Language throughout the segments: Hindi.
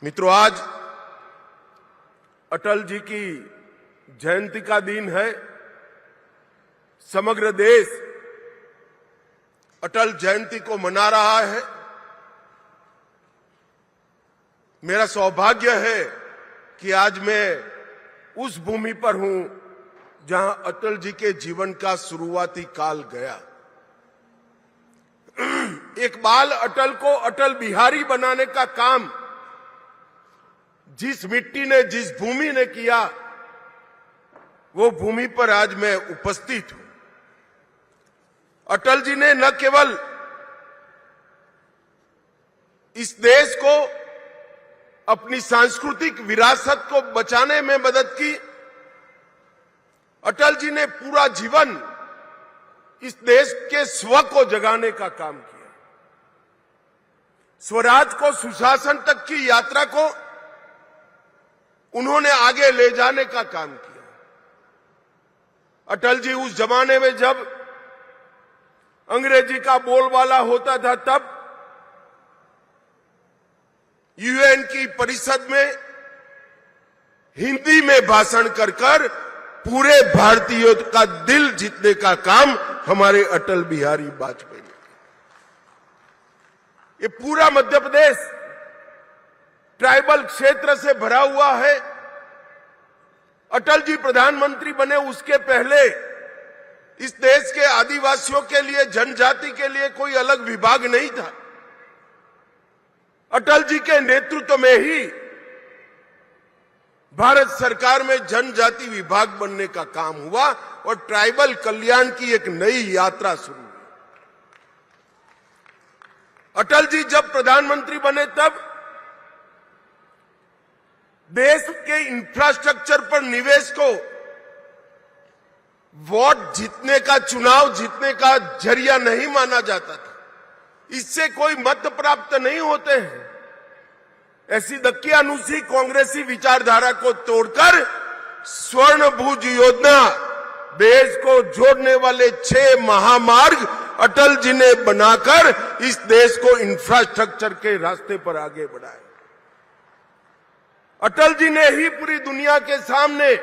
मित्रों, आज अटल जी की जयंती का दिन है। समग्र देश अटल जयंती को मना रहा है। मेरा सौभाग्य है कि आज मैं उस भूमि पर हूं जहां अटल जी के जीवन का शुरुआती काल गया। एक बाल अटल को अटल बिहारी बनाने का काम जिस मिट्टी ने, जिस भूमि ने किया, वो भूमि पर आज मैं उपस्थित हूं। अटल जी ने न केवल इस देश को अपनी सांस्कृतिक विरासत को बचाने में मदद की, अटल जी ने पूरा जीवन इस देश के स्व को जगाने का काम किया। स्वराज को, सुशासन तक की यात्रा को उन्होंने आगे ले जाने का काम किया। अटल जी उस जमाने में जब अंग्रेजी का बोलबाला होता था, तब यूएन की परिषद में हिंदी में भाषण कर कर पूरे भारतीयों का दिल जीतने का काम हमारे अटल बिहारी वाजपेयी ने किया। ये पूरा मध्य प्रदेश ट्राइबल क्षेत्र से भरा हुआ है। अटल जी प्रधानमंत्री बने उसके पहले इस देश के आदिवासियों के लिए, जनजाति के लिए कोई अलग विभाग नहीं था। अटल जी के नेतृत्व में ही भारत सरकार में जनजाति विभाग बनने का काम हुआ और ट्राइबल कल्याण की एक नई यात्रा शुरू हुई। अटल जी जब प्रधानमंत्री बने तब देश के इंफ्रास्ट्रक्चर पर निवेश को वोट जीतने का, चुनाव जीतने का जरिया नहीं माना जाता था। इससे कोई मत प्राप्त नहीं होते हैं। ऐसी दकियानुसी कांग्रेसी विचारधारा को तोड़कर स्वर्णभुज योजना, देश को जोड़ने वाले 6 महामार्ग अटल जी ने बनाकर इस देश को इंफ्रास्ट्रक्चर के रास्ते पर आगे बढ़ाया। अटल जी ने ही पूरी दुनिया के सामने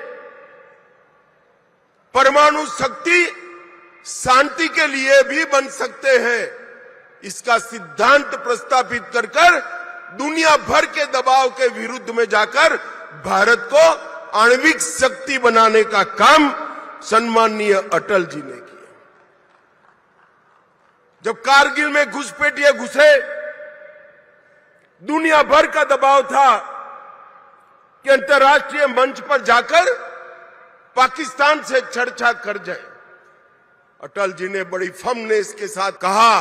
परमाणु शक्ति शांति के लिए भी बन सकते हैं, इसका सिद्धांत प्रस्तावित कर कर दुनिया भर के दबाव के विरुद्ध में जाकर भारत को आणविक शक्ति बनाने का काम सम्माननीय अटल जी ने किया। जब कारगिल में घुसपैठिए घुसे, दुनिया भर का दबाव था कि अंतर्राष्ट्रीय मंच पर जाकर पाकिस्तान से चर्चा कर जाए। अटल जी ने बड़ी फर्मनेस के साथ कहा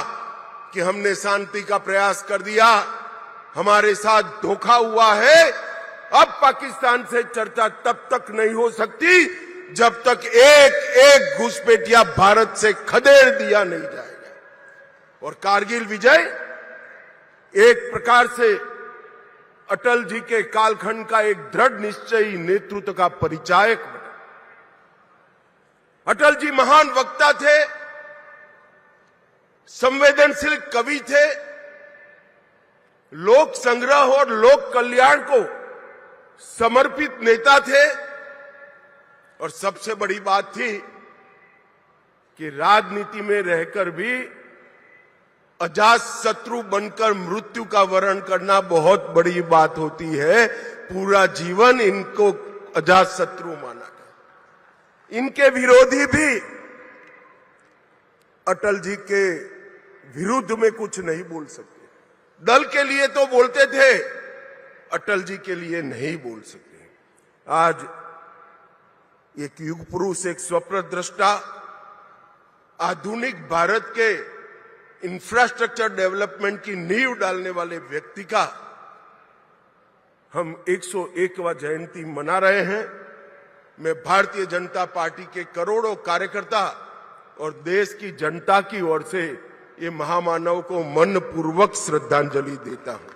कि हमने शांति का प्रयास कर दिया, हमारे साथ धोखा हुआ है। अब पाकिस्तान से चर्चा तब तक नहीं हो सकती जब तक एक एक घुसपैठिया भारत से खदेड़ दिया नहीं जाएगा। और कारगिल विजय एक प्रकार से अटल जी के कालखंड का एक दृढ़ निश्चयी नेतृत्व का परिचायक बना। अटल जी महान वक्ता थे, संवेदनशील कवि थे, लोक संग्रह और लोक कल्याण को समर्पित नेता थे। और सबसे बड़ी बात थी कि राजनीति में रहकर भी अजात शत्रु बनकर मृत्यु का वरण करना बहुत बड़ी बात होती है। पूरा जीवन इनको अजात शत्रु माना गया। इनके विरोधी भी अटल जी के विरुद्ध में कुछ नहीं बोल सकते। दल के लिए तो बोलते थे, अटल जी के लिए नहीं बोल सकते। आज एक युग पुरुष, एक स्वप्नद्रष्टा, आधुनिक भारत के इंफ्रास्ट्रक्चर डेवलपमेंट की नींव डालने वाले व्यक्ति का हम 101वां जयंती मना रहे हैं। मैं भारतीय जनता पार्टी के करोड़ों कार्यकर्ता और देश की जनता की ओर से ये महामानव को मनपूर्वक श्रद्धांजलि देता हूं।